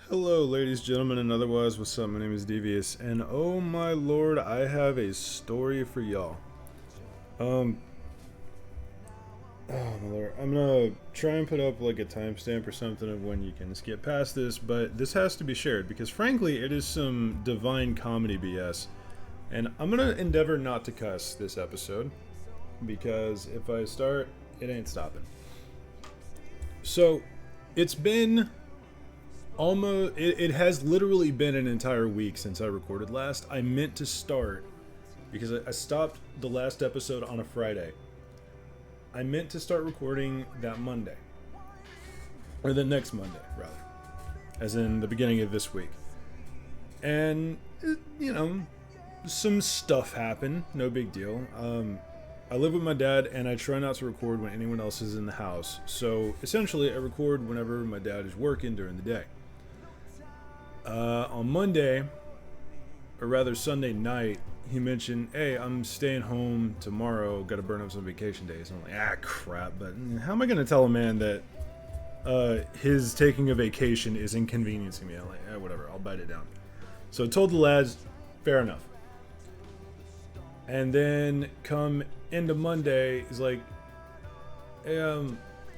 Hello, ladies, gentlemen, and otherwise. What's up? My name is Devious, and oh my lord, I have a story for y'all. Um, oh my lord, I'm gonna try and put up like a timestamp or something of when you can skip past this, but this has to be shared because, frankly, it is some divine comedy BS, and I'm gonna endeavor not to cuss this episode because if I start, it ain't stopping. So, it's been it has literally been an entire week since I recorded last. I meant to start because I stopped the last episode on a Friday. I meant to start recording that Monday, or the next Monday rather, as in the beginning of this week. And some stuff happened, no big deal. I live with my dad, and I try not to record when anyone else is in the house. So essentially, I record whenever my dad is working during the day. On Monday, or rather Sunday night, he mentioned, hey, I'm staying home tomorrow, gotta burn up some vacation days. And I'm like, crap, but how am I gonna tell a man that his taking a vacation is inconveniencing me? I'm like, whatever, I'll bite it down. So I told the lads, fair enough. And then come into Monday, he's like, hey,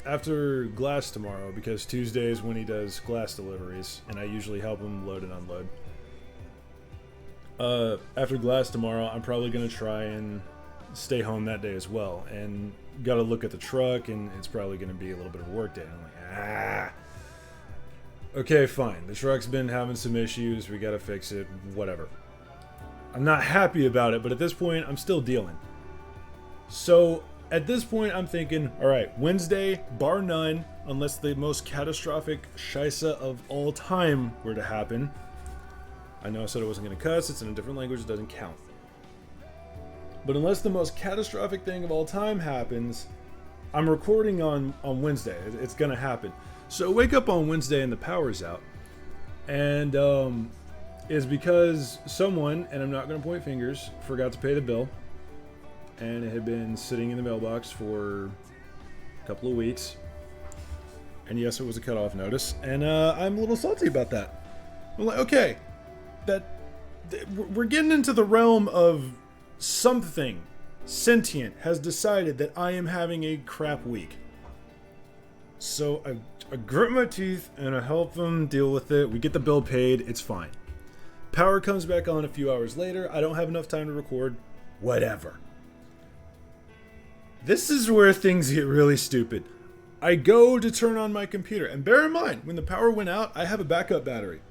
after glass tomorrow, because Tuesday is when he does glass deliveries, and I usually help him load and unload. After glass tomorrow, I'm probably going to try and stay home that day as well, and got to look at the truck, and it's probably going to be a little bit of a work day. And I'm like, okay, fine. The truck's been having some issues. We got to fix it. Whatever. I'm not happy about it, but at this point, I'm still dealing. So at this point, I'm thinking, all right, Wednesday, bar none, unless the most catastrophic shisa of all time were to happen. I know I said I wasn't going to cuss. It's in a different language. It doesn't count. But unless the most catastrophic thing of all time happens, I'm recording on Wednesday. It's going to happen. So I wake up on Wednesday and the power's out. And it's because someone, and I'm not going to point fingers, forgot to pay the bill. And it had been sitting in the mailbox for a couple of weeks. And yes, it was a cutoff notice. And I'm a little salty about that. I'm like, okay, we're getting into the realm of something sentient has decided that I am having a crap week. So I grit my teeth and I help them deal with it. We get the bill paid. It's fine. Power comes back on a few hours later. I don't have enough time to record. Whatever. This is where things get really stupid. I go to turn on my computer. And bear in mind, when the power went out, I have a backup battery.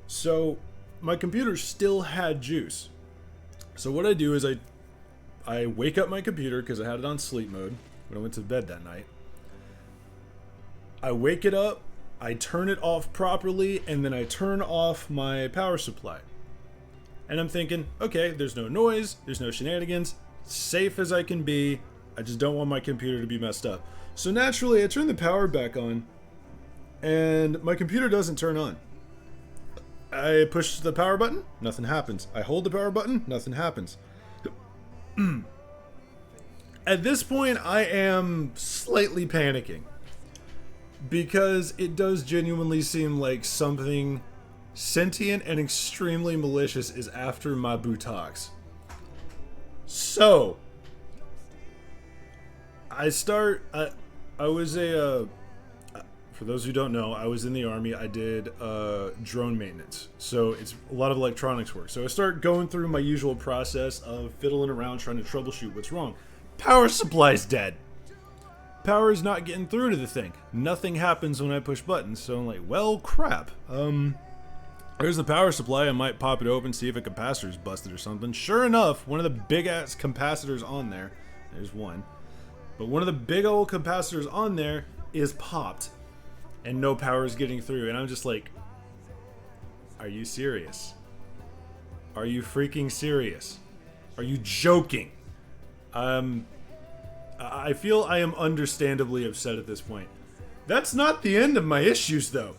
So my computer still had juice. So what I do is I wake up my computer because I had it on sleep mode when I went to bed that night. I wake it up, I turn it off properly, and then I turn off my power supply. And I'm thinking, okay, there's no noise, there's no shenanigans, safe as I can be. I just don't want my computer to be messed up. So naturally, I turn the power back on, and my computer doesn't turn on. I push the power button, nothing happens. I hold the power button, nothing happens. At this point, I am slightly panicking. Because it does genuinely seem like something sentient and extremely malicious is after my buttocks. So I was for those who don't know, I was in the army. I did drone maintenance. So it's a lot of electronics work. So I start going through my usual process of fiddling around trying to troubleshoot what's wrong. Power supply's dead. Power is not getting through to the thing. Nothing happens when I push buttons. So I'm like, well, crap. There's the power supply. I might pop it open, see if a capacitor's busted or something. Sure enough, one of the big ass capacitors on there, there's one, but one of the big old capacitors on there is popped and no power is getting through. And I'm just like, are you serious? Are you freaking serious? Are you joking? I feel I am understandably upset at this point. That's not the end of my issues, though.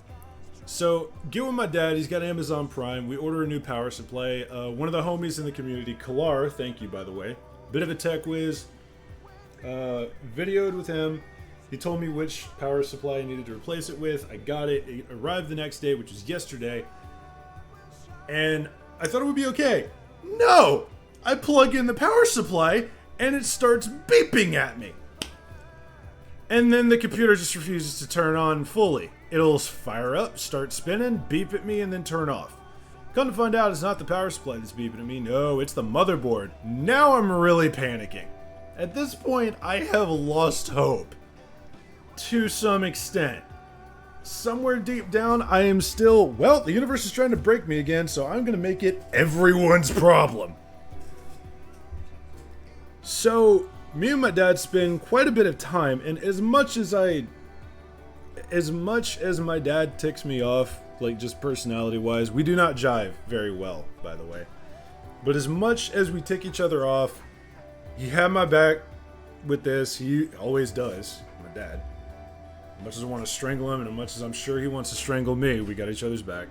So, get with my dad. He's got Amazon Prime. We order a new power supply. One of the homies in the community, Kalar, thank you, by the way. Bit of a tech whiz. Videoed with him. He told me which power supply I needed to replace it with. I got it. It arrived the next day, which was yesterday. And I thought it would be okay. No! I plug in the power supply, and it starts beeping at me. And then the computer just refuses to turn on fully. It'll fire up, start spinning, beep at me, and then turn off. Come to find out, it's not the power supply that's beeping at me. No, it's the motherboard. Now I'm really panicking. At this point, I have lost hope. To some extent. Somewhere deep down, I am still, well, the universe is trying to break me again, so I'm going to make it everyone's problem. So, me and my dad spend quite a bit of time, and as much as my dad ticks me off, like just personality-wise, we do not jive very well, by the way. But as much as we tick each other off, he had my back with this. He always does, my dad. As much as I want to strangle him, and as much as I'm sure he wants to strangle me, we got each other's back.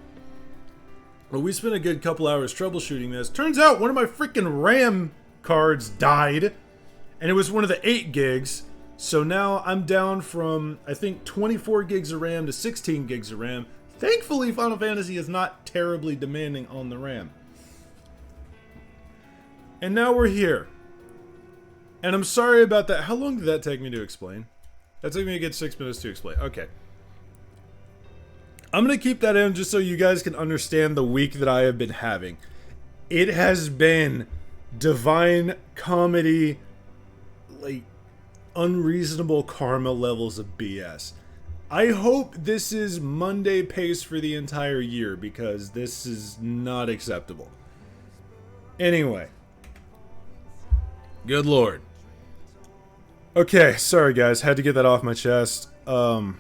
But we spent a good couple hours troubleshooting this. Turns out one of my freaking RAM cards died, and it was one of the 8 gigs. So now I'm down from, I think, 24 gigs of RAM to 16 gigs of RAM. Thankfully, Final Fantasy is not terribly demanding on the RAM. And now we're here. And I'm sorry about that. How long did that take me to explain? That took me a good 6 minutes to explain. Okay. I'm going to keep that in just so you guys can understand the week that I have been having. It has been divine comedy, like, unreasonable karma levels of BS. I hope this is Monday pace for the entire year, because this is not acceptable. Anyway. Good lord. Okay, sorry guys, had to get that off my chest. So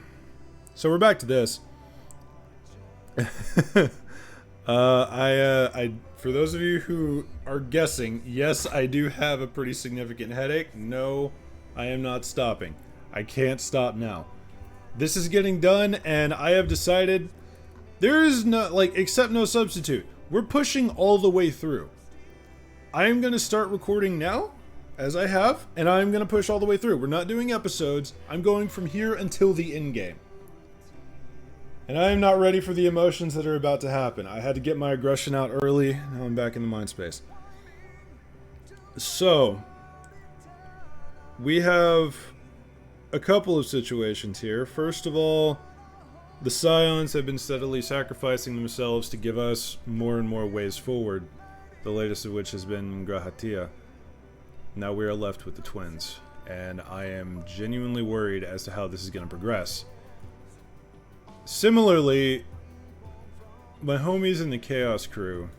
we're back to this. For those of you who are guessing, yes, I do have a pretty significant headache. No, I am not stopping. I can't stop now. This is getting done, and I have decided there is no, accept no substitute. We're pushing all the way through. I am going to start recording now, as I have, and I'm going to push all the way through. We're not doing episodes. I'm going from here until the end game. And I am not ready for the emotions that are about to happen. I had to get my aggression out early. Now I'm back in the mind space. So, we have a couple of situations here. First of all, the Scions have been steadily sacrificing themselves to give us more and more ways forward. The latest of which has been Grahatia. Now we are left with the twins, and I am genuinely worried as to how this is going to progress. Similarly, my homies in the Chaos crew,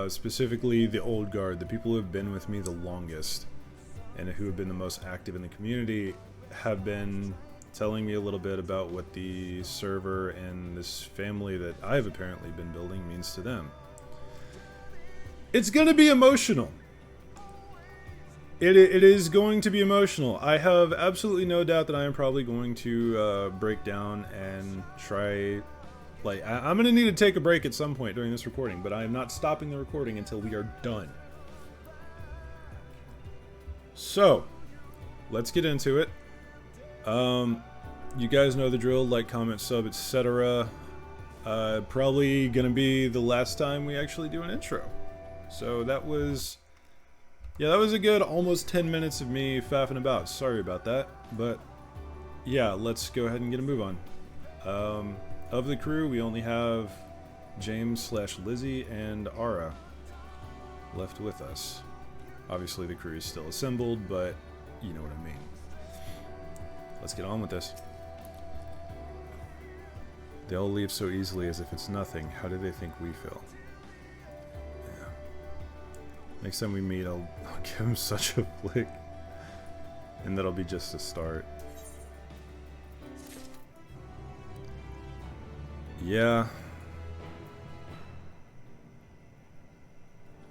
specifically the Old Guard, the people who have been with me the longest, and who have been the most active in the community, have been telling me a little bit about what the server and this family that I've apparently been building means to them. It's going to be emotional. It is going to be emotional. I have absolutely no doubt that I am probably going to break down and try... I'm going to need to take a break at some point during this recording, but I am not stopping the recording until we are done. So, let's get into it. You guys know the drill, like, comment, sub, etc. Probably going to be the last time we actually do an intro. So that was... yeah, that was a good almost 10 minutes of me faffing about. Sorry about that. But, yeah, let's go ahead and get a move on. Of the crew, we only have James/Lizzie and Ara left with us. Obviously, the crew is still assembled, but you know what I mean. Let's get on with this. They all leave so easily as if it's nothing. How do they think we feel? Next time we meet, I'll give him such a flick. And that'll be just a start. Yeah.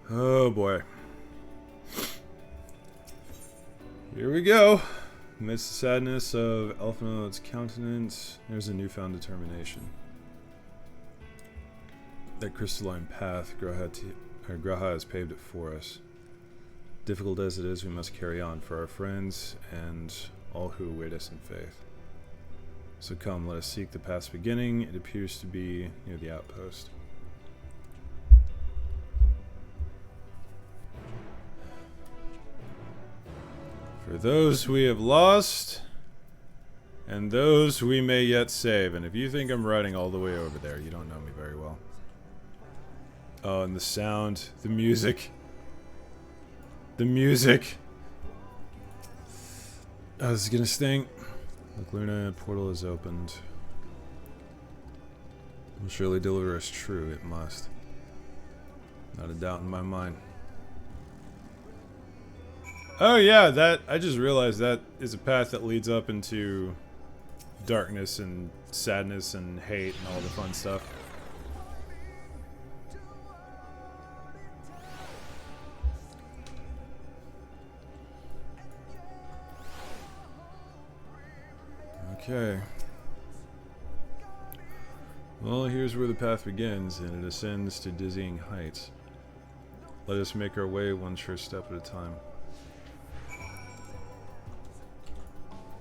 Oh boy. Here we go. Amidst the sadness of Elfino's countenance, there's a newfound determination. That crystalline path Graha has paved it for us. Difficult as it is, we must carry on for our friends and all who await us in faith. So come, let us seek the path's beginning. It appears to be near the outpost. For those we have lost, and those we may yet save. And if you think I'm riding all the way over there, you don't know me very well. Oh, and the sound, the music. The music. Oh, this is gonna sting. Look, Luna, portal is opened. Will surely deliver us true, it must. Not a doubt in my mind. Oh yeah, that I just realized that is a path that leads up into darkness and sadness and hate and all the fun stuff. Okay. Well, here's where the path begins, and it ascends to dizzying heights. Let us make our way one sure step at a time.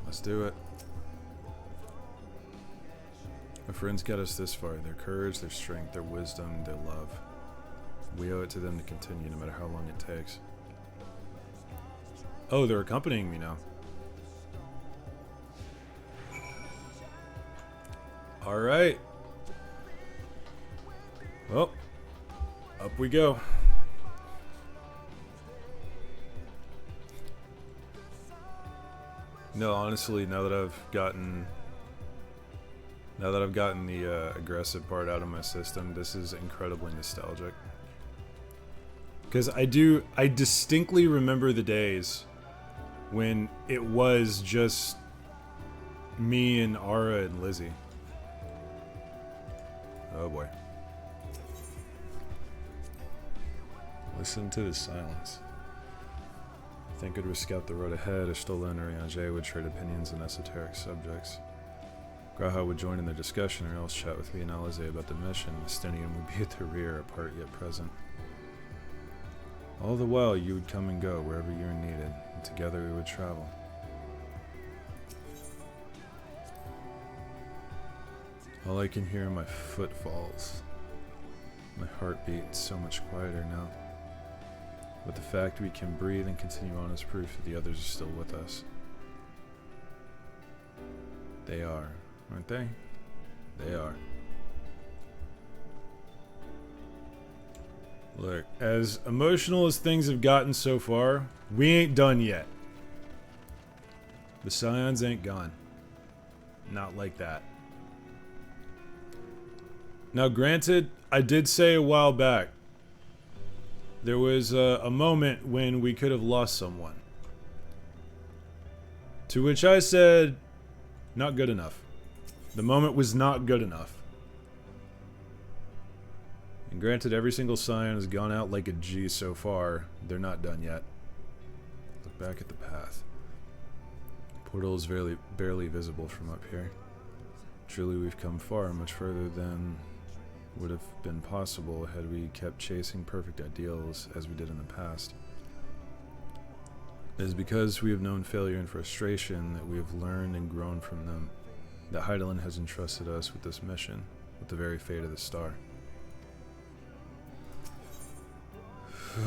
Let's do it. Our friends got us this far. Their courage, their strength, their wisdom, their love. We owe it to them to continue, no matter how long it takes. Oh, they're accompanying me now. Alright. Well, up we go. No, honestly, now that I've gotten the aggressive part out of my system, this is incredibly nostalgic. Because I distinctly remember the days when it was just me and Ara and Lizzie. Oh boy. Listen to the silence. I think we'd scout the road ahead, or Stola and Ariange would trade opinions on esoteric subjects. Graha would join in their discussion, or else chat with Leonalize about the mission. Stenium would be at the rear, apart yet present. All the while, you would come and go wherever you were needed, and together we would travel. All I can hear are my footfalls. My heartbeat is so much quieter now. But the fact we can breathe and continue on is proof that the others are still with us. They are, aren't they? They are. Look, as emotional as things have gotten so far, we ain't done yet. The Scions ain't gone. Not like that. Now granted, I did say a while back, there was a moment when we could have lost someone. To which I said, not good enough. The moment was not good enough. And granted, every single Scion has gone out like a G so far. They're not done yet. Look back at the path. The portal is barely visible from up here. Truly, we've come far, much further than would have been possible had we kept chasing perfect ideals as we did in the past. It is because we have known failure and frustration that we have learned and grown from them, that Heidelin has entrusted us with this mission, with the very fate of the star.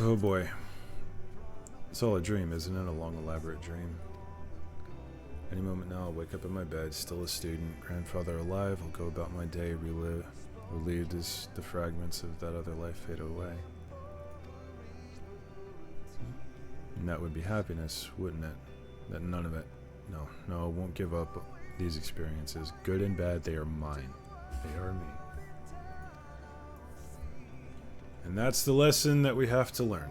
Oh boy. It's all a dream, isn't it? A long, elaborate dream. Any moment now, I'll wake up in my bed, still a student, grandfather alive, I'll go about my day, relieved as the fragments of that other life fade away. And that would be happiness, wouldn't it? That none of it. No, I won't give up these experiences. Good and bad, they are mine. They are me. And that's the lesson that we have to learn.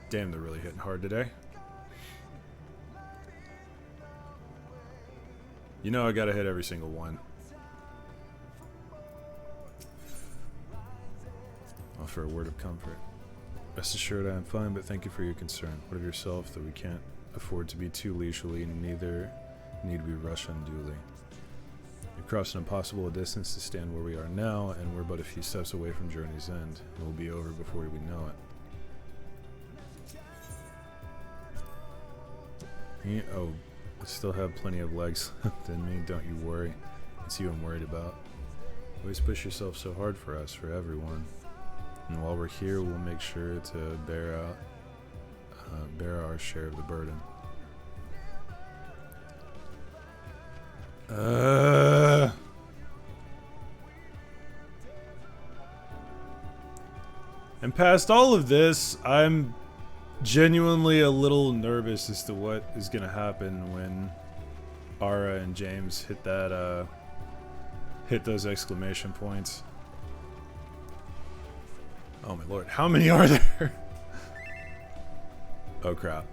Damn, they're really hitting hard today. You know I gotta hit every single one. Offer a word of comfort. Rest assured I am fine, but thank you for your concern. What of yourself, that we can't afford to be too leisurely, and neither need we rush unduly. We've crossed an impossible distance to stand where we are now, and we're but a few steps away from journey's end. It will be over before we know it. Oh, I still have plenty of legs left in me, don't you worry. It's you I'm worried about. Always push yourself so hard for us, for everyone. And while we're here, we'll make sure to bear our share of the burden. And past all of this, I'm genuinely a little nervous as to what is gonna happen when Ara and James hit that hit those exclamation points. Oh my lord, how many are there? Oh crap.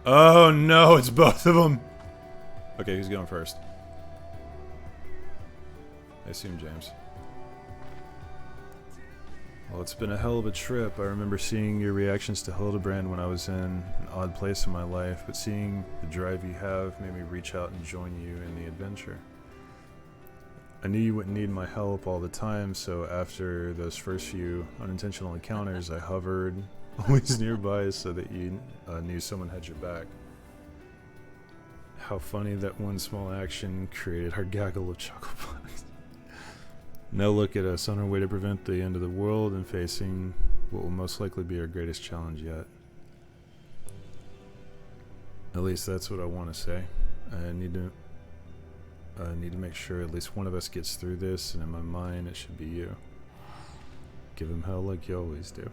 Oh no, it's both of them. Okay, who's going first? I assume James. Well, it's been a hell of a trip. I remember seeing your reactions to Hildebrand when I was in an odd place in my life, but seeing the drive you have made me reach out and join you in the adventure. I knew you wouldn't need my help all the time, so after those first few unintentional encounters, I hovered always nearby so that you knew someone had your back. How funny that one small action created our gaggle of chocolate puns. Now look at us on our way to prevent the end of the world and facing what will most likely be our greatest challenge yet. At least that's what I want to say. I need to make sure at least one of us gets through this, and in my mind it should be you. Give him hell like you always do.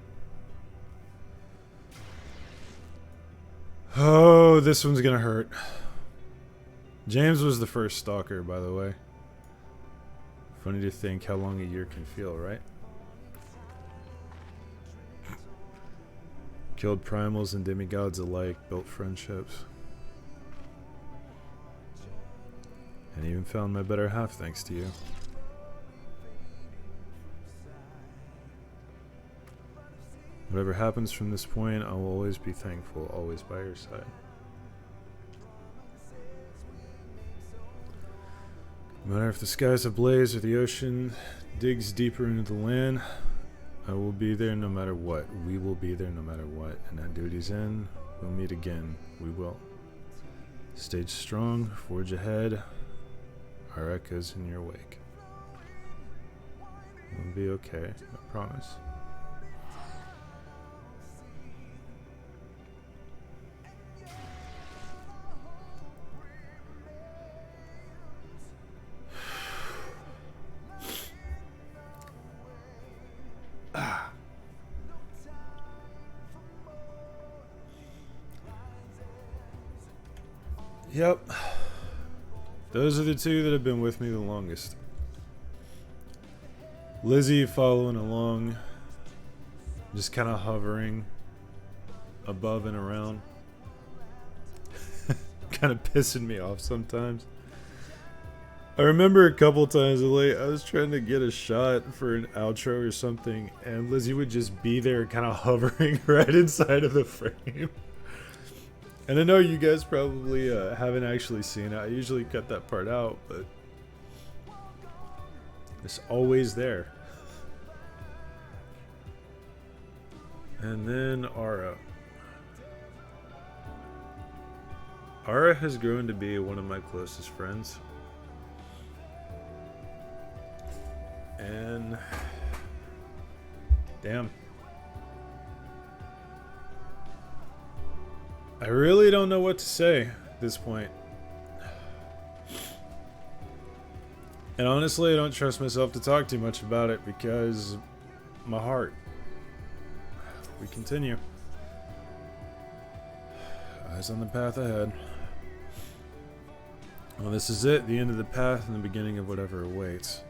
Oh, this one's gonna hurt. James was the first stalker, by the way. Funny to think how long a year can feel, right? Killed primals and demigods alike, built friendships. And even found my better half thanks to you. Whatever happens from this point, I will always be thankful, always by your side. No matter if the sky's ablaze or the ocean digs deeper into the land, I will be there no matter what. We will be there no matter what. And at duty's end, we'll meet again. We will. Stay strong, forge ahead. Our echoes in your wake. We'll be okay, I promise. Yep. Those are the two that have been with me the longest. Lizzie following along, just kind of hovering above and around. Kind of pissing me off sometimes. I remember a couple times late, I was trying to get a shot for an outro or something, and Lizzie would just be there kind of hovering right inside of the frame. And I know you guys probably haven't actually seen it. I usually cut that part out, but it's always there. And then Ara. Ara has grown to be one of my closest friends. And damn. I really don't know what to say at this point. And honestly, I don't trust myself to talk too much about it because my heart. We continue. Eyes on the path ahead. Well, this is it, the end of the path and the beginning of whatever awaits.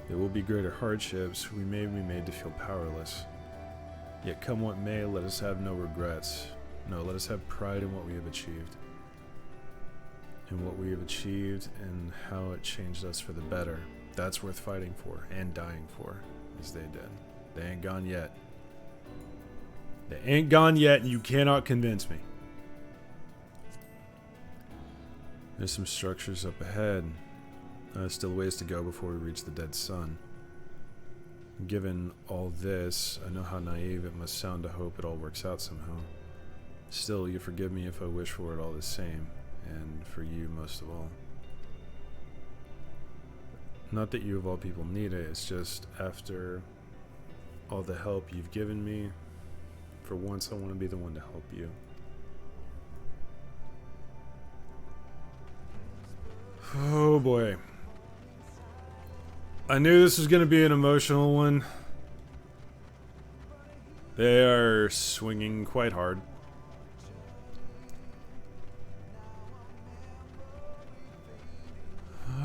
There will be greater hardships. We may be made to feel powerless. Yet come what may, let us have no regrets. No, let us have pride in what we have achieved. In what we have achieved and how it changed us for the better. That's worth fighting for and dying for, as they did. They ain't gone yet. They ain't gone yet, and you cannot convince me. There's some structures up ahead. Still ways to go before we reach the dead sun. Given all this, I know how naive it must sound to hope it all works out somehow. Still, you forgive me if I wish for it all the same, and for you most of all. Not that you of all people need it, it's just after all the help you've given me, for once I want to be the one to help you. Oh boy. I knew this was going to be an emotional one. They are swinging quite hard.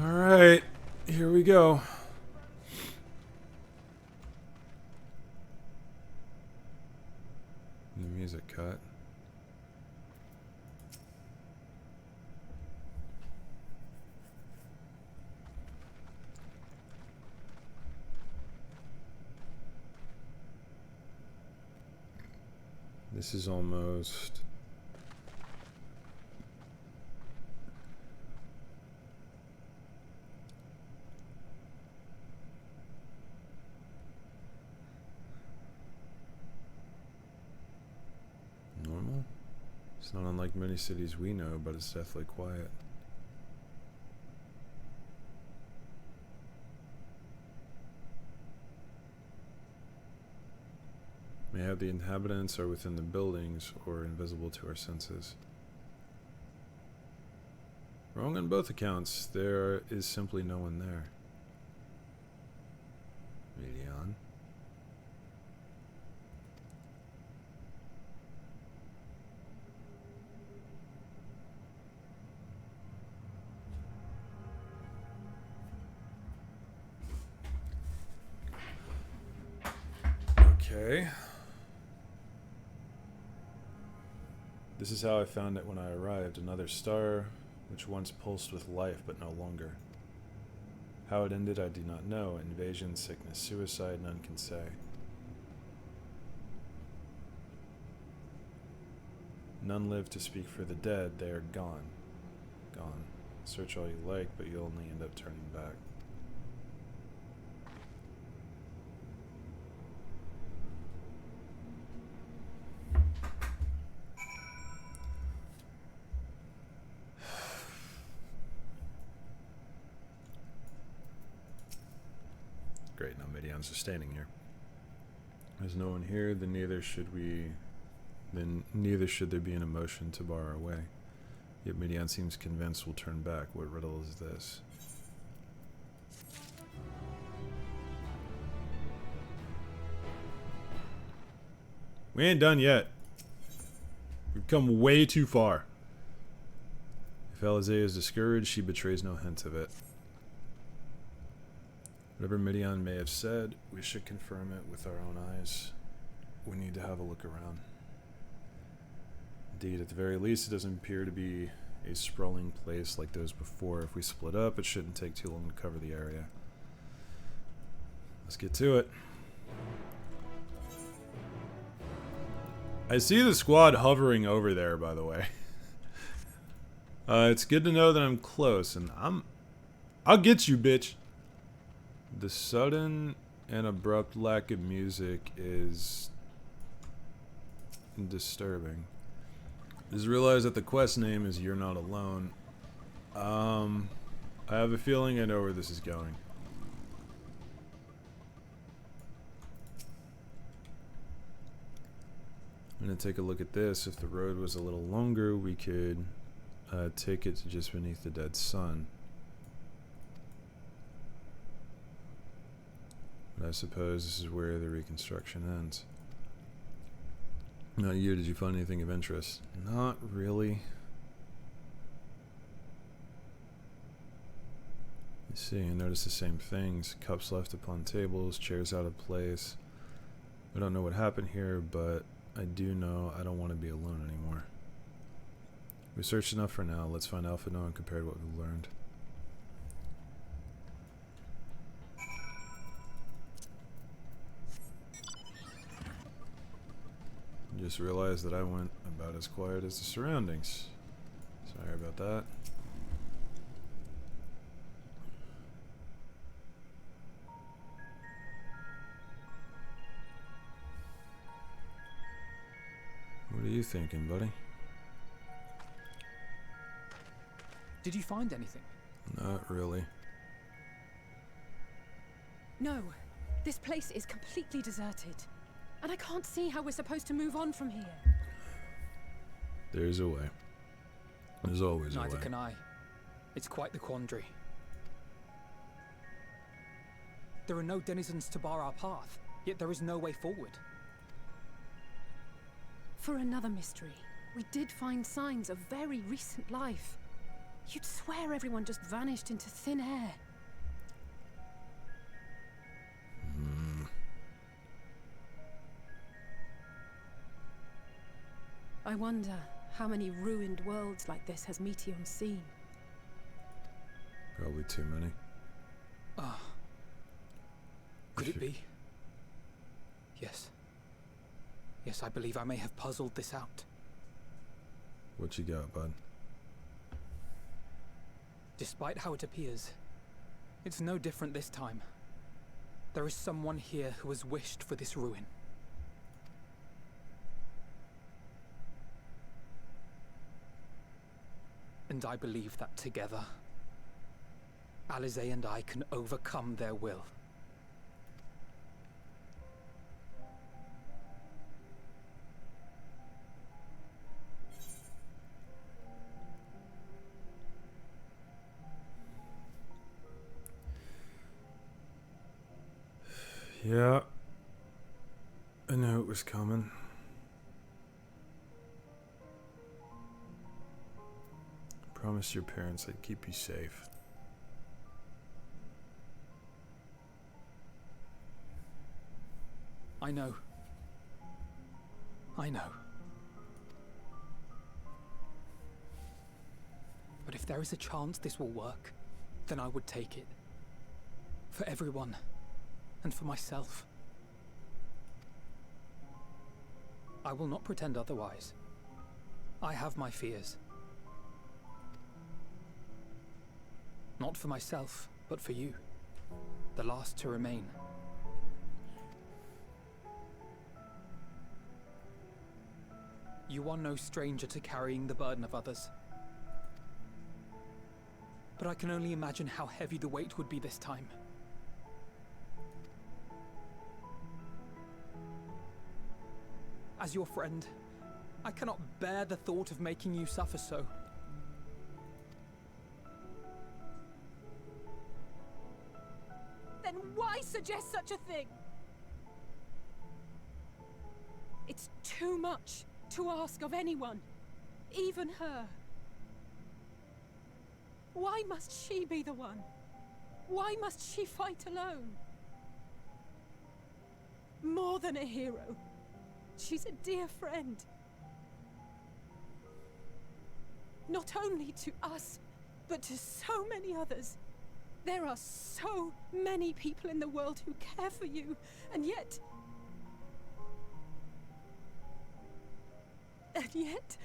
Alright, here we go. The music cut. This is almost... normal? It's not unlike many cities we know, but it's deathly quiet. Mayhap the inhabitants are within the buildings or invisible to our senses. Wrong on both accounts. There is simply no one there. Medion. Okay. This is how I found it when I arrived. Another star, which once pulsed with life, but no longer. How it ended, I do not know. Invasion, sickness, suicide, none can say. None live to speak for the dead. They are gone. Gone. Search all you like, but you'll only end up turning back. Great, now Midians are standing here. There's no one here, then neither should there be an emotion to bar our way. Yet Midian seems convinced we'll turn back. What riddle is this? We ain't done yet. We've come way too far. If Alizé is discouraged, she betrays no hint of it. Whatever Midian may have said, we should confirm it with our own eyes. We need to have a look around. Indeed, at the very least, it doesn't appear to be a sprawling place like those before. If we split up, it shouldn't take too long to cover the area. Let's get to it. I see the squad hovering over there, by the way. It's good to know that I'm close, and I'll get you, bitch. The sudden and abrupt lack of music is disturbing. Just realize that the quest name is You're Not Alone. I have a feeling I know where this is going. I'm gonna take a look at this. If the road was a little longer, we could take it to just beneath the dead sun. But I suppose this is where the reconstruction ends. Now you, did you find anything of interest? Not really. You see, I noticed the same things. Cups left upon tables, chairs out of place. I don't know what happened here, but I do know I don't want to be alone anymore. We searched enough for now. Let's find Alpha Noah and compare what we've learned. Just realized that I went about as quiet as the surroundings. Sorry about that. you thinking, buddy? Did you find anything? Not really. No, this place is completely deserted. And I can't see how we're supposed to move on from here. There's a way. There's always a way. Neither can I. It's quite the quandary. There are no denizens to bar our path, yet there is no way forward. For another mystery, we did find signs of very recent life. You'd swear everyone just vanished into thin air. I wonder how many ruined worlds like this has Meteion seen. Probably too many. Ah. Could it be? Yes. Yes, I believe I may have puzzled this out. What you got, bud? Despite how it appears, it's no different this time. There is someone here who has wished for this ruin. And I believe that together, Alize and I can overcome their will. Yeah. I knew it was coming. I promised your parents I'd keep you safe. I know. I know. But if there is a chance this will work, then I would take it. For everyone. And for myself. I will not pretend otherwise. I have my fears. Not for myself, but for you. The last to remain. You are no stranger to carrying the burden of others. But I can only imagine how heavy the weight would be this time. As your friend, I cannot bear the thought of making you suffer so. Then why suggest such a thing? It's too much to ask of anyone, even her. Why must she be the one? Why must she fight alone? More than a hero. She's a dear friend. Not only to us, but to so many others. There are so many people in the world who care for you, and yet... And yet...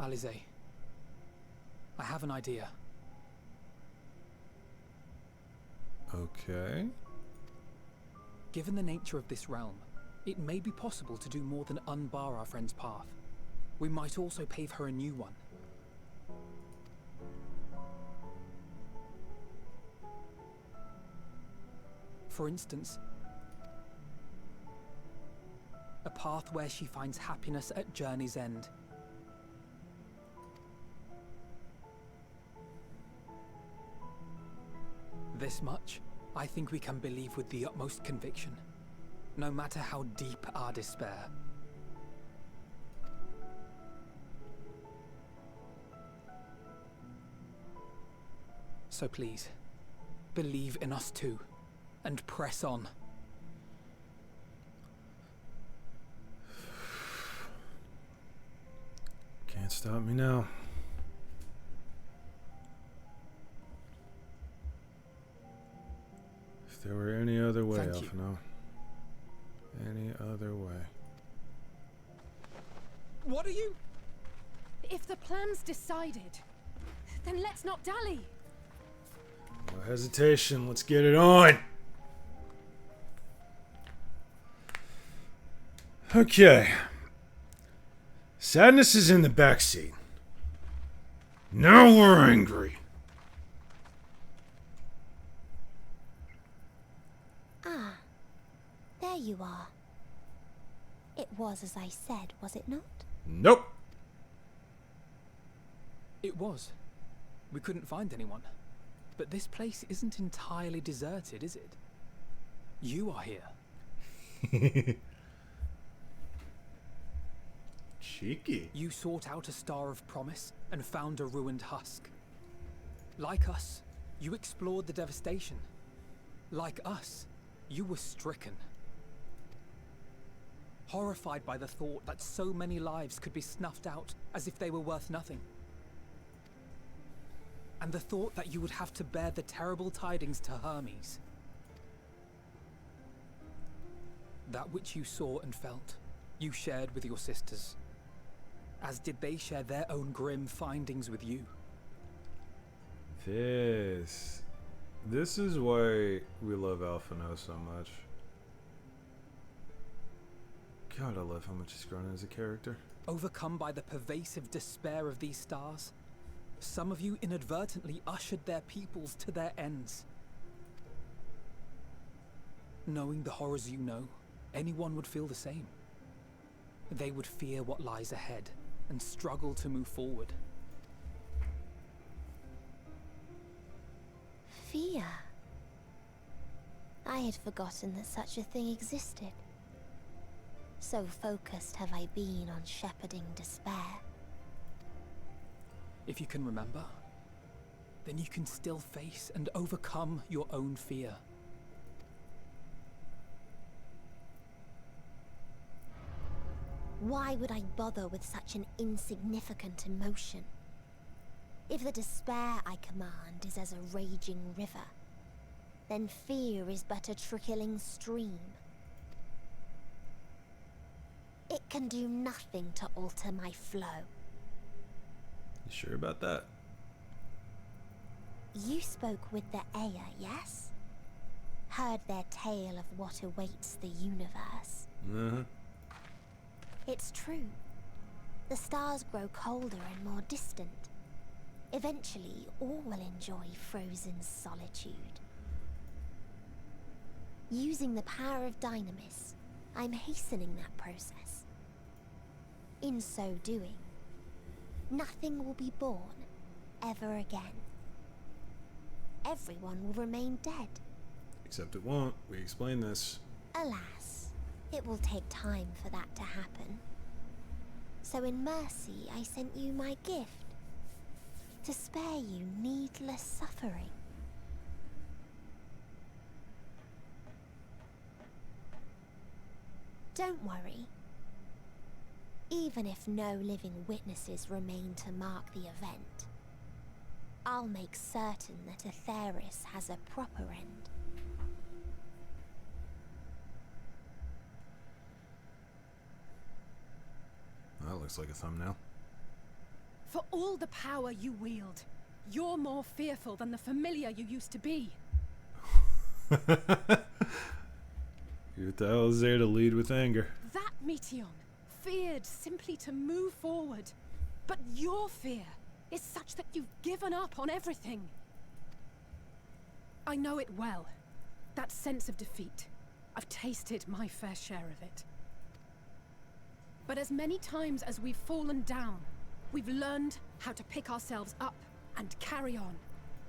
Alize, I have an idea. Okay. Given the nature of this realm, it may be possible to do more than unbar our friend's path. We might also pave her a new one. For instance, a path where she finds happiness at journey's end. This much, I think we can believe with the utmost conviction, no matter how deep our despair. So please, believe in us too, and press on. Can't stop me now. If there were any other way, Alphino. Any other way. What are you? If the plan's decided, then let's not dally. No hesitation. Let's get it on. Okay. Sadness is in the backseat. Now we're angry. Ah, there you are. It was as I said, was it not? Nope. It was. We couldn't find anyone. But this place isn't entirely deserted, is it? You are here. Cheeky. You sought out a star of promise and found a ruined husk. Like us, you explored the devastation. Like us, you were stricken. Horrified by the thought that so many lives could be snuffed out as if they were worth nothing. And the thought that you would have to bear the terrible tidings to Hermes. That which you saw and felt, you shared with your sisters, as did they share their own grim findings with you. This is why we love Alphino so much. God, I love how much he's grown as a character. Overcome by the pervasive despair of these stars, some of you inadvertently ushered their peoples to their ends. Knowing the horrors you know, anyone would feel the same. They would fear what lies ahead and struggle to move forward. Fear. I had forgotten that such a thing existed. So focused have I been on shepherding despair. If you can remember, then you can still face and overcome your own fear. Why would I bother with such an insignificant emotion? If the despair I command is as a raging river, then fear is but a trickling stream. It can do nothing to alter my flow. You sure about that? You spoke with the Aya, yes? Heard their tale of what awaits the universe. Uh-huh. It's true. The stars grow colder and more distant. Eventually, all will enjoy frozen solitude. Using the power of Dynamis, I'm hastening that process. In so doing, nothing will be born ever again. Everyone will remain dead. Except it won't. We explained this. Alas, it will take time for that to happen. So in mercy, I sent you my gift, to spare you needless suffering. Don't worry. Even if no living witnesses remain to mark the event, I'll make certain that Atheris has a proper end. That looks like a thumbnail. For all the power you wield, you're more fearful than the familiar you used to be. Who the hell is there to lead with anger? That Meteon feared simply to move forward. But your fear is such that you've given up on everything. I know it well. That sense of defeat. I've tasted my fair share of it. But as many times as we've fallen down, we've learned how to pick ourselves up and carry on.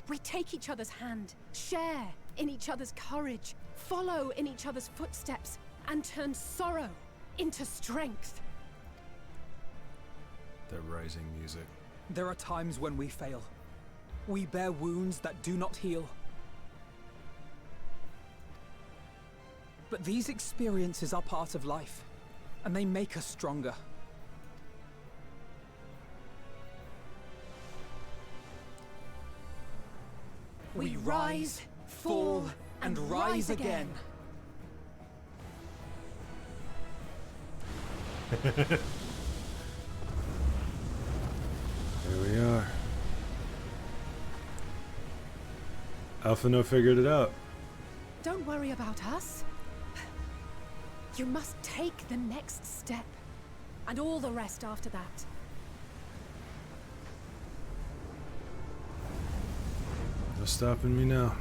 We take each other's hand, share in each other's courage, follow in each other's footsteps, and turn sorrow into strength. That rising music. There are times when we fail. We bear wounds that do not heal. But these experiences are part of life, and they make us stronger. We rise, fall, and rise again. Alphino figured it out. Don't worry about us. You must take the next step, and all the rest after that. No stopping me now.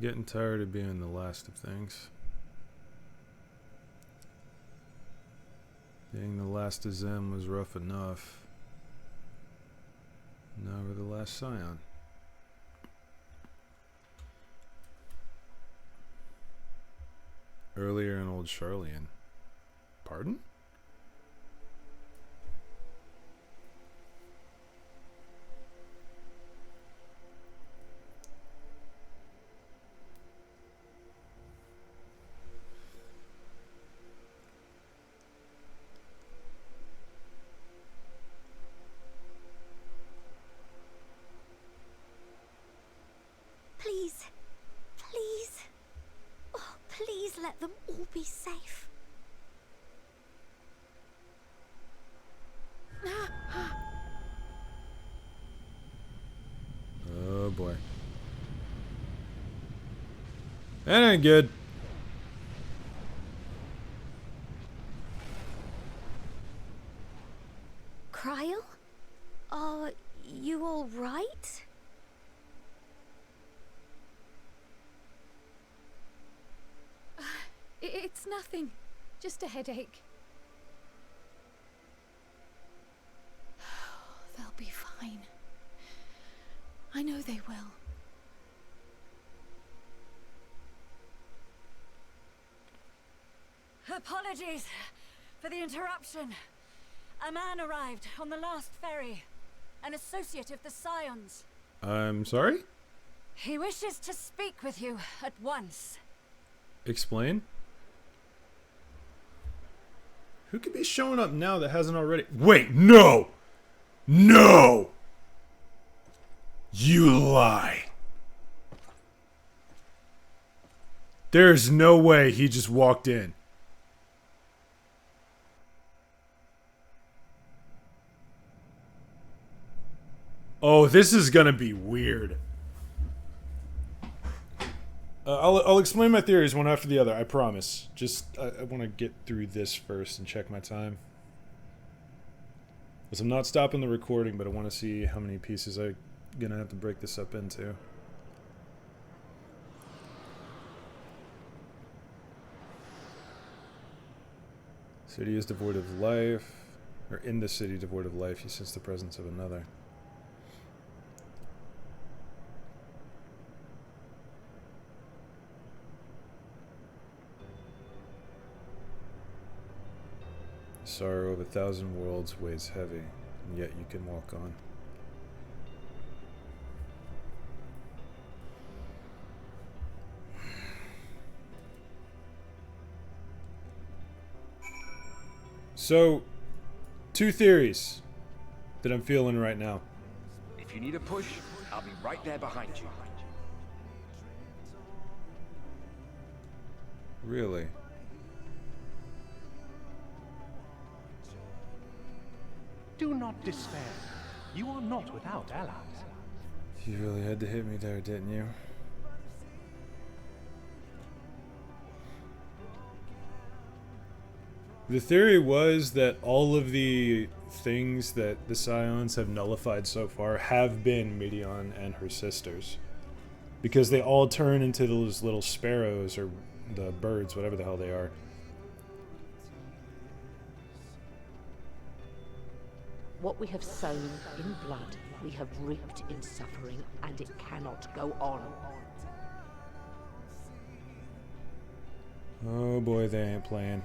Getting tired of being the last of things. Being the last of Zem was rough enough. Now we're the last Scion. Earlier in Old Charlian. Pardon? Please. Please. Oh, please let them all be safe. Oh boy. That ain't good. Cryle? Are you all right? It's nothing. Just a headache. They'll be fine. I know they will. Apologies for the interruption. A man arrived on the last ferry. An associate of the Scions. I'm sorry? He wishes to speak with you at once. Explain? Who could be showing up now that hasn't already? Wait, no! No! You lie. There's no way he just walked in. Oh, this is gonna be weird. I'll explain my theories one after the other, I promise. Just, I want to get through this first and check my time. Because I'm not stopping the recording, but I want to see how many pieces I'm going to have to break this up into. City is devoid of life. Or in the city devoid of life, you sense the presence of another. Sorrow of 1,000 worlds weighs heavy, and yet you can walk on. So, two theories that I'm feeling right now. If you need a push, I'll be right there behind you. Really? Do not despair. You are not without allies. You really had to hit me there, didn't you? The theory was that all of the things that the Scions have nullified so far have been Midian and her sisters. Because they all turn into those little sparrows, or the birds, whatever the hell they are. What we have sown in blood, we have reaped in suffering, and it cannot go on. Oh boy, they ain't playing.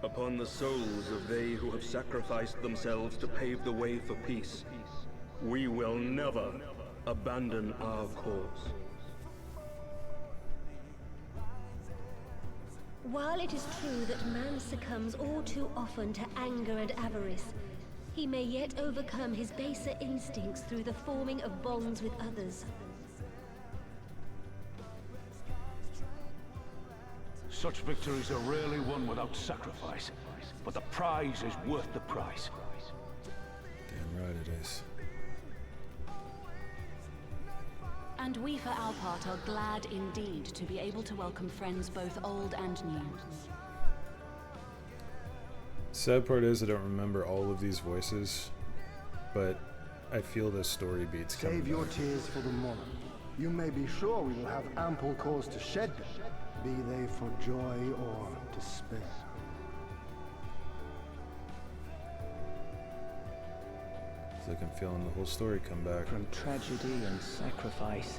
Upon the souls of they who have sacrificed themselves to pave the way for peace, we will never abandon our cause. While it is true that man succumbs all too often to anger and avarice, he may yet overcome his baser instincts through the forming of bonds with others. Such victories are rarely won without sacrifice, but the prize is worth the price. Damn right it is. And we, for our part, are glad indeed to be able to welcome friends both old and new. Sad part is I don't remember all of these voices, but I feel the story beats coming Save your back. tears for the morrow. You may be sure we will have ample cause to shed them, be they for joy or despair. It's like I'm feeling the whole story come back. From tragedy and sacrifice,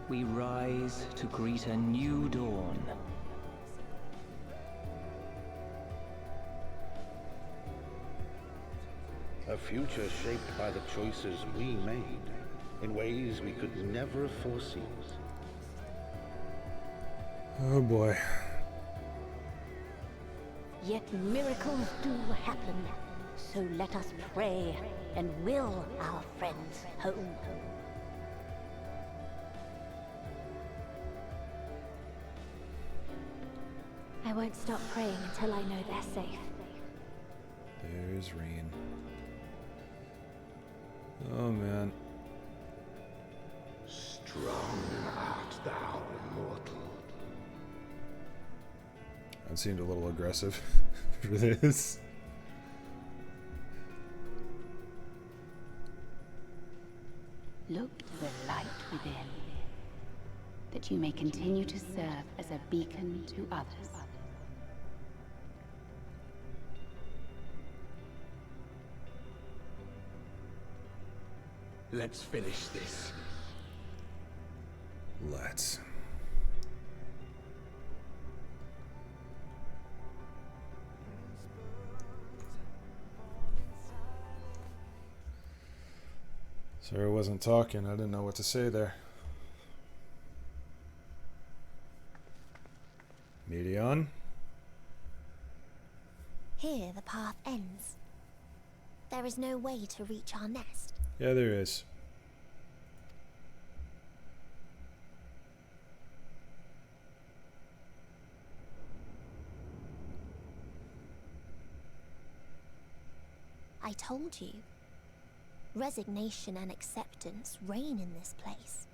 we rise to greet a new dawn. A future shaped by the choices we made, in ways we could never have foreseen. Oh boy. Yet miracles do happen, so let us pray and will our friends home. I won't stop praying until I know they're safe. There's Reen. Oh man. Strong art thou, mortal. That seemed a little aggressive for this. Look to the light within, that you may continue to serve as a beacon to others. Let's finish this. Let's. Sorry I wasn't talking. I didn't know what to say there. Medion? Here the path ends. There is no way to reach our nest. Yeah, there is. I told you. Resignation and acceptance reign in this place.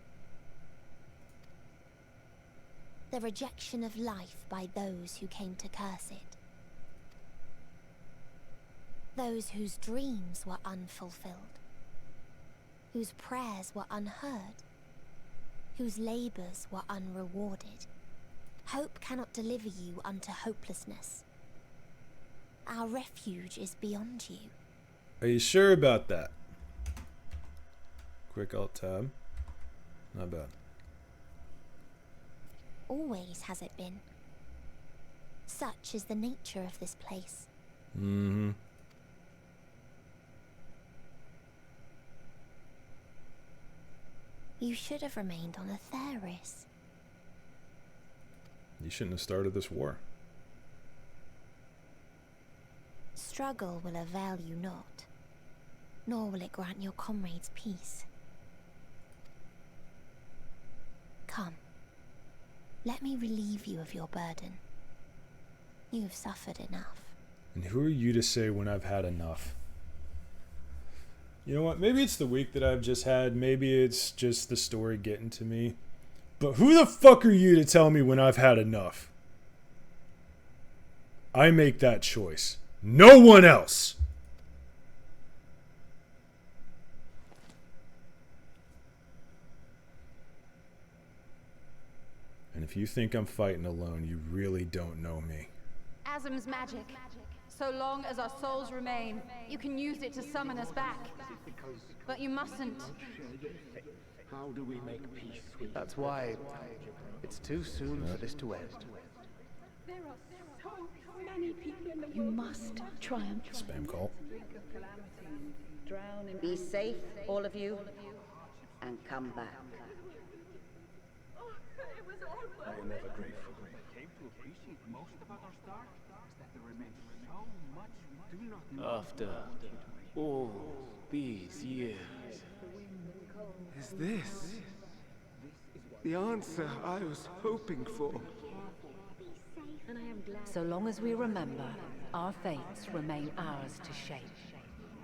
The rejection of life by those who came to curse it. Those whose dreams were unfulfilled. Whose prayers were unheard. Whose labors were unrewarded. Hope cannot deliver you unto hopelessness. Our refuge is beyond you. Are you sure about that? Quick alt tab. Not bad. Always has it been. Such is the nature of this place. Mm-hmm. You should have remained on Atheris. You shouldn't have started this war. Struggle will avail you not, nor will it grant your comrades peace. Come, let me relieve you of your burden. You've suffered enough. And who are you to say when I've had enough? You know what? Maybe it's the week that I've just had. Maybe it's just the story getting to me. But who the fuck are you to tell me when I've had enough? I make that choice. No one else! And if you think I'm fighting alone, you really don't know me. Azim's magic. So long as our souls remain, you can use it to summon us back. But you mustn't. How do we make peace with That's why it's too soon for this to end. There are so many people in the You must triumph. Spam call. Be safe, all of you, and come back. I am ever grateful. Came to appreciate most about our star is that there remains so much we do not know. After All these years. Is this the answer I was hoping for? So long as we remember, our fates remain ours to shape.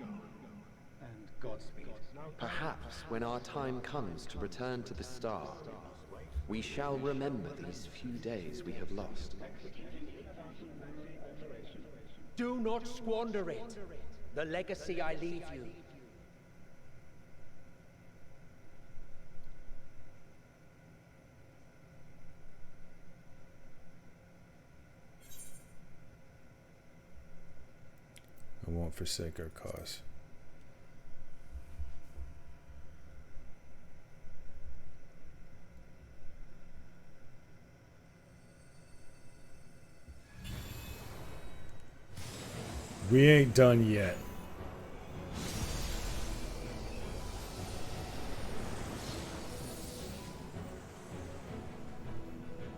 And Godspeed. Perhaps when our time comes to return to the star, we shall remember these few days we have lost. Do not squander it. The legacy I leave you. I won't forsake our cause. We ain't done yet.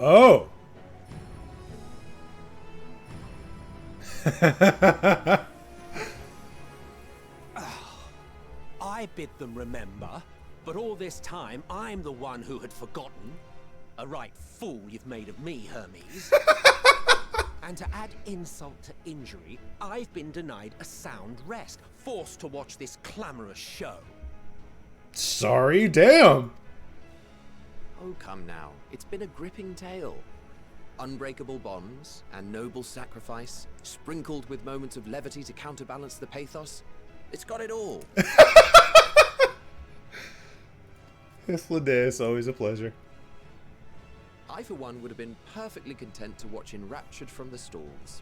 Oh! I bid them remember, but all this time I'm the one who had forgotten. A right fool you've made of me, Hermes. And to add insult to injury, I've been denied a sound rest, forced to watch this clamorous show. Sorry, damn! Oh, come now. It's been a gripping tale. Unbreakable bonds and noble sacrifice, sprinkled with moments of levity to counterbalance the pathos. It's got it all. Yes, Ladeus, always a pleasure. I, for one, would have been perfectly content to watch enraptured from the stalls.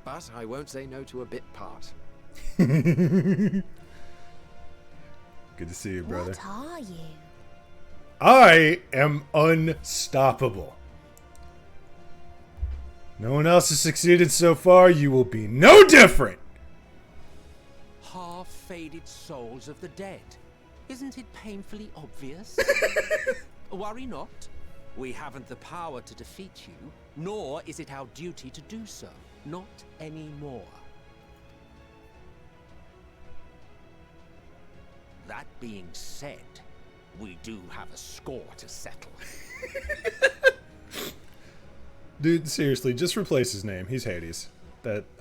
But I won't say no to a bit part. Good to see you, brother. What are you? I am unstoppable. No one else has succeeded so far. You will be no different. Half-faded souls of the dead. Isn't it painfully obvious? Worry not. We haven't the power to defeat you, nor is it our duty to do so. Not anymore. That being said, we do have a score to settle. Dude, seriously, just replace his name. He's Hades.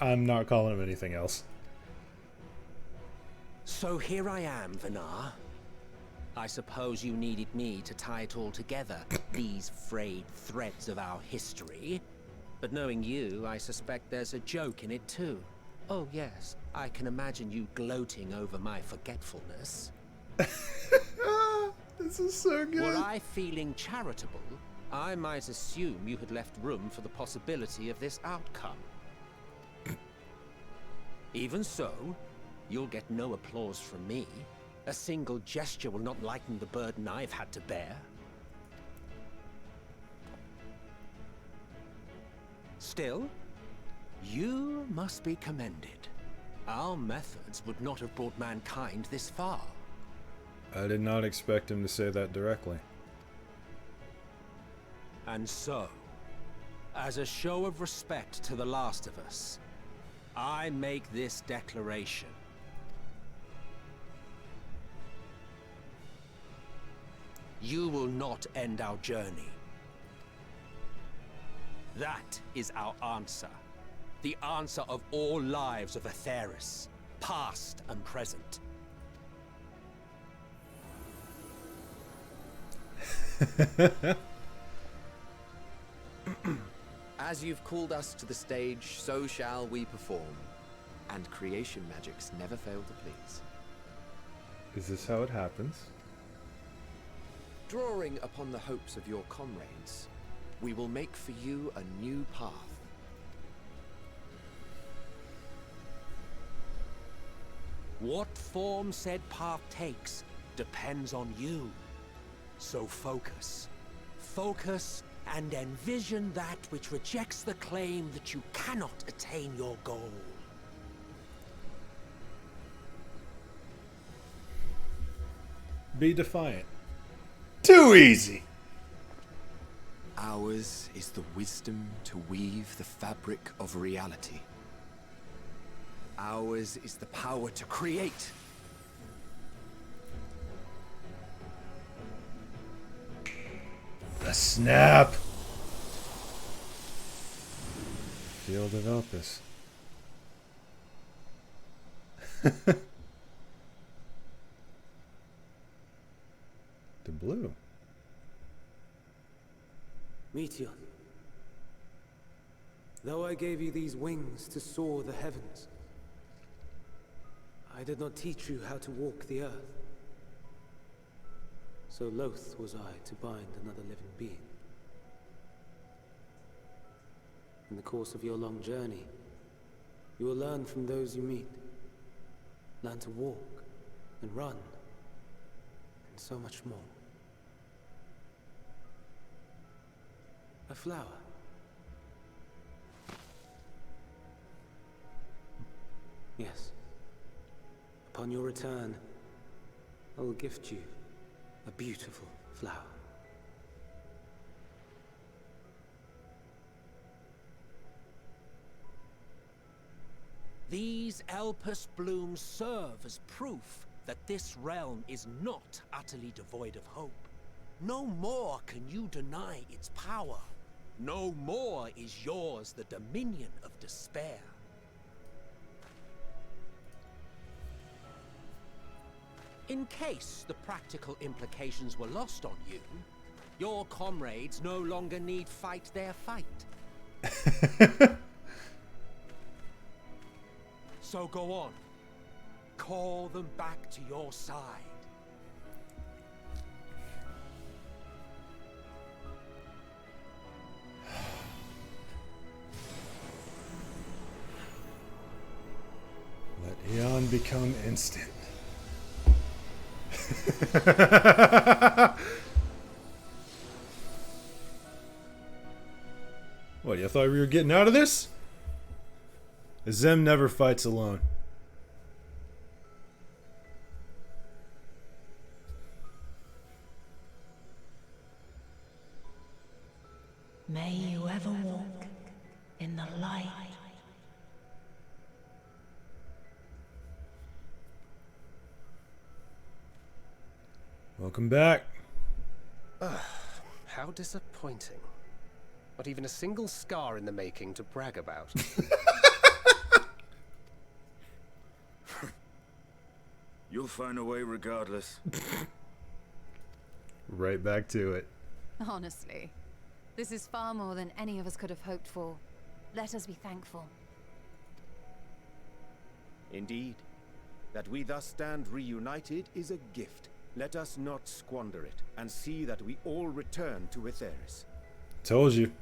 I'm not calling him anything else. So here I am, Vinar. I suppose you needed me to tie it all together, these frayed threads of our history. But knowing you, I suspect there's a joke in it too. Oh yes, I can imagine you gloating over my forgetfulness. This is so good. Were I feeling charitable, I might assume you had left room for the possibility of this outcome. Even so, you'll get no applause from me. A single gesture will not lighten the burden I've had to bear. Still, you must be commended. Our methods would not have brought mankind this far. I did not expect him to say that directly. And so, as a show of respect to the last of us, I make this declaration. You will not end our journey. That is our answer. The answer of all lives of Atheris, past and present. As you've called us to the stage, so shall we perform. And creation magics never fail to please. Is this how it happens? Drawing upon the hopes of your comrades, we will make for you a new path. What form said path takes depends on you. So focus. Focus and envision that which rejects the claim that you cannot attain your goal. Be defiant. Too easy. Ours is the wisdom to weave the fabric of reality. Ours is the power to create. The snap. Field of Elpis. The blue. Meteor. Though I gave you these wings to soar the heavens, I did not teach you how to walk the earth. So loath was I to bind another living being. In the course of your long journey, you will learn from those you meet. Learn to walk and run, and so much more. A flower. Yes. Upon your return, I will gift you a beautiful flower. These Elpis blooms serve as proof that this realm is not utterly devoid of hope. No more can you deny its power. No more is yours the dominion of despair. In case the practical implications were lost on you, your comrades no longer need fight their fight. So go on. Call them back to your side. Let Aeon become instant. What, you thought we were getting out of this? Zem never fights alone. May you ever walk in the light. Welcome back. How disappointing. Not even a single scar in the making to brag about. You'll find a way regardless. Right back to it. Honestly, this is far more than any of us could have hoped for. Let us be thankful. Indeed. That we thus stand reunited is a gift. Let us not squander it, and see that we all return to Etheris. Told you.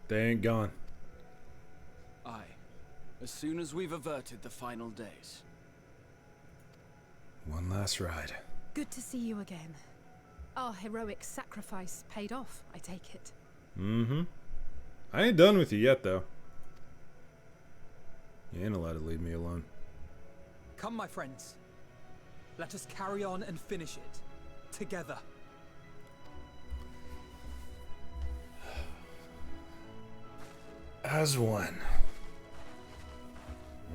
They ain't gone. Aye. As soon as we've averted the final days. One last ride. Good to see you again. Our heroic sacrifice paid off, I take it. Mm-hmm. I ain't done with you yet, though. You ain't allowed to leave me alone. Come, my friends. Let us carry on and finish it. Together. As one.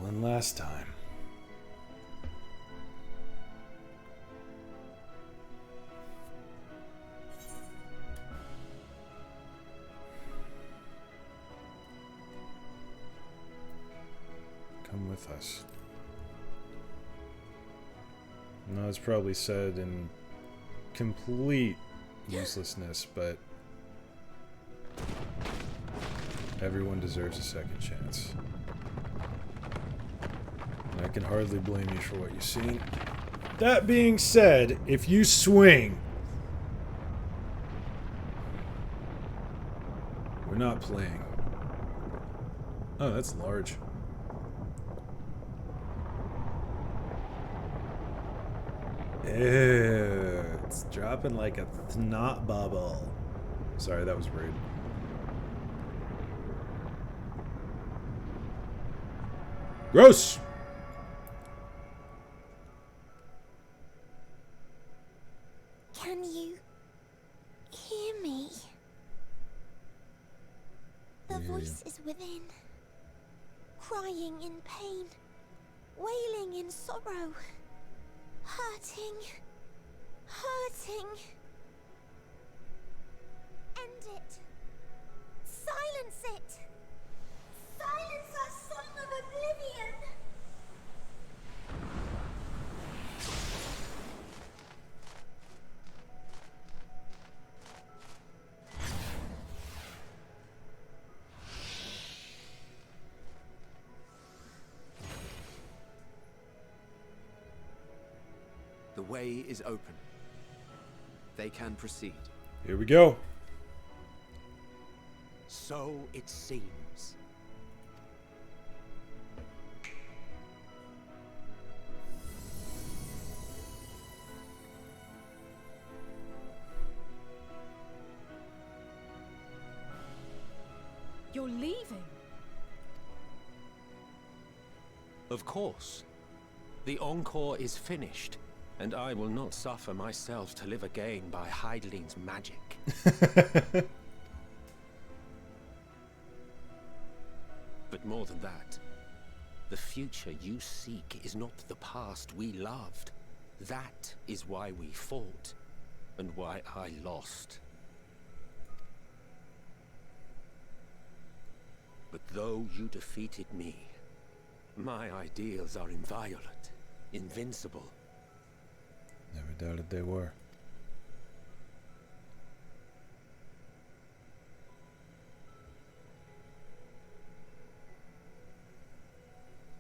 One last time. Come with us. No, it's probably said in complete uselessness, but everyone deserves a second chance. And I can hardly blame you for what you've seen. That being said, if you swing, we're not playing. Oh, that's large. Ew, it's dropping like a snot bubble. Sorry, that was rude. Gross! Can you The hear you. voices within, crying in pain, wailing in sorrow, hurting, hurting. End it. Silence it. Silence our song of oblivion. The way is open. They can proceed. Here we go. So it seems. You're leaving? Of course. The encore is finished, and I will not suffer myself to live again by Heideling's magic. But more than that, the future you seek is not the past we loved. That is why we fought, and why I lost. But though you defeated me, my ideals are inviolate, invincible. Never doubted they were.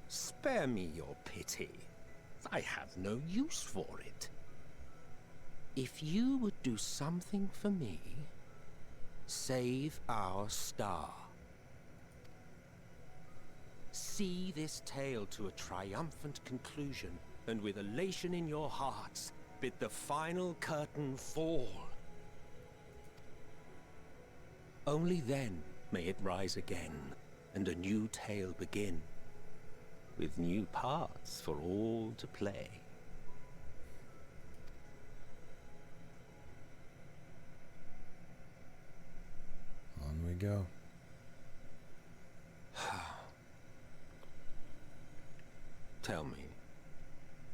Spare me your pity. I have no use for it. If you would do something for me, save our star. See this tale to a triumphant conclusion, and with elation in your hearts, bid the final curtain fall. Only then may it rise again, and a new tale begin, with new parts for all to play. On we go. Tell me,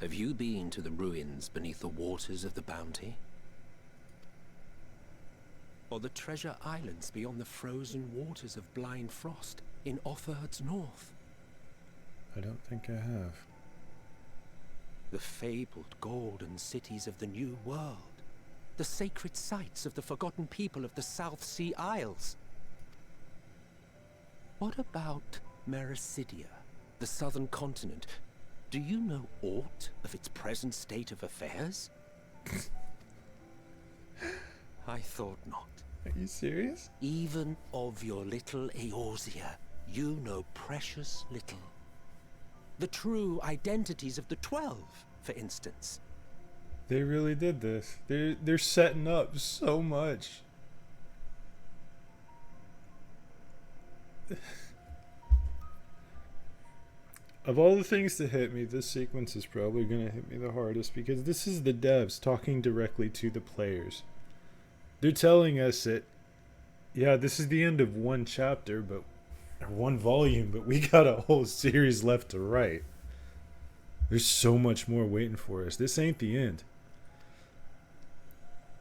have you been to the ruins beneath the waters of the Bounty? Or the treasure islands beyond the frozen waters of Blind Frost in Offerd's north? I don't think I have. The fabled golden cities of the New World. The sacred sites of the forgotten people of the South Sea Isles. What about Mericidia, the southern continent? Do you know aught of its present state of affairs? I thought not. Are you serious? Even of your little Eorzea, you know precious little. The true identities of the 12, for instance. They really did this. They're setting up so much. Of all the things to hit me, this sequence is probably going to hit me the hardest because this is the devs talking directly to the players. They're telling us that, yeah, this is the end of one chapter, or one volume, but we got a whole series left to write. There's so much more waiting for us. This ain't the end.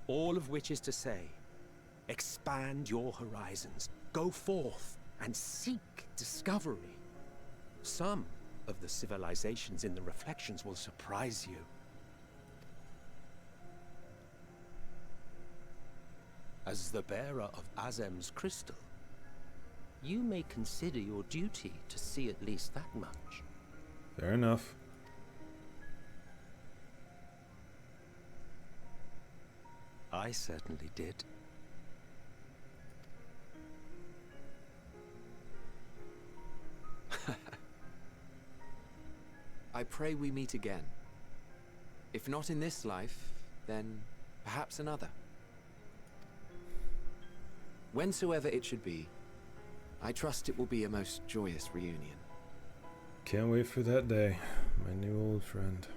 All of which is to say, expand your horizons, go forth and seek discovery. Some of the civilizations in the reflections will surprise you. As the bearer of Azem's crystal, you may consider your duty to see at least that much. Fair enough. I certainly did. I pray we meet again. If not in this life, then perhaps another. Whensoever it should be, I trust it will be a most joyous reunion. Can't wait for that day, my new old friend.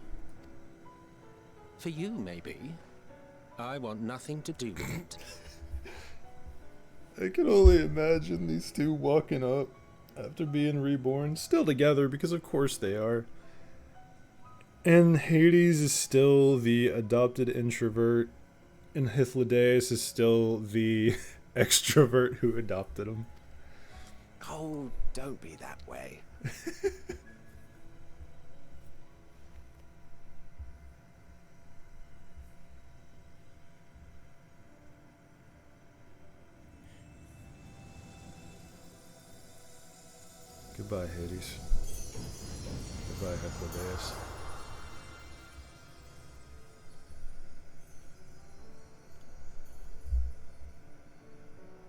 For you, maybe. I want nothing to do with it. I can only imagine these two walking up after being reborn, still together, because of course they are. And Hades is still the adopted introvert, and Hythlodaeus is still the extrovert who adopted him. Oh, don't be that way. Goodbye, Hades. Goodbye, Hythlodaeus.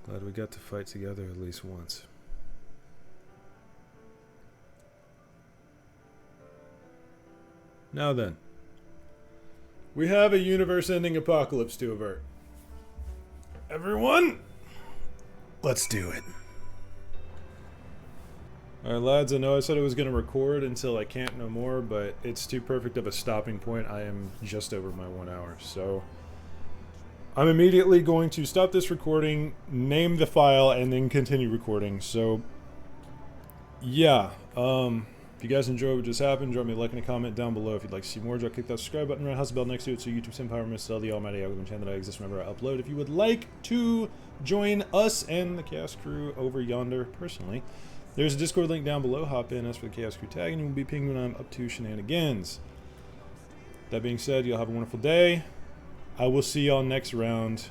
Glad we got to fight together at least once. Now then, we have a universe-ending apocalypse to avert. Everyone, let's do it. Alright lads, I know I said I was going to record until I can't no more, but it's too perfect of a stopping point. I am just over my 1 hour, so I'm immediately going to stop this recording, name the file, and then continue recording. So, yeah, if you guys enjoyed what just happened, drop me a like and a comment down below. If you'd like to see more, click that subscribe button, right, house bell next to it, so YouTube's empower must tell the almighty algorithm channel that I exist whenever I upload. If you would like to join us and the Chaos Crew over yonder personally, there's a Discord link down below. Hop in, ask for the Chaos Crew tag, and you'll be pinged when I'm up to shenanigans. That being said, you'll have a wonderful day. I will see y'all next round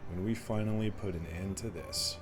when we finally put an end to this.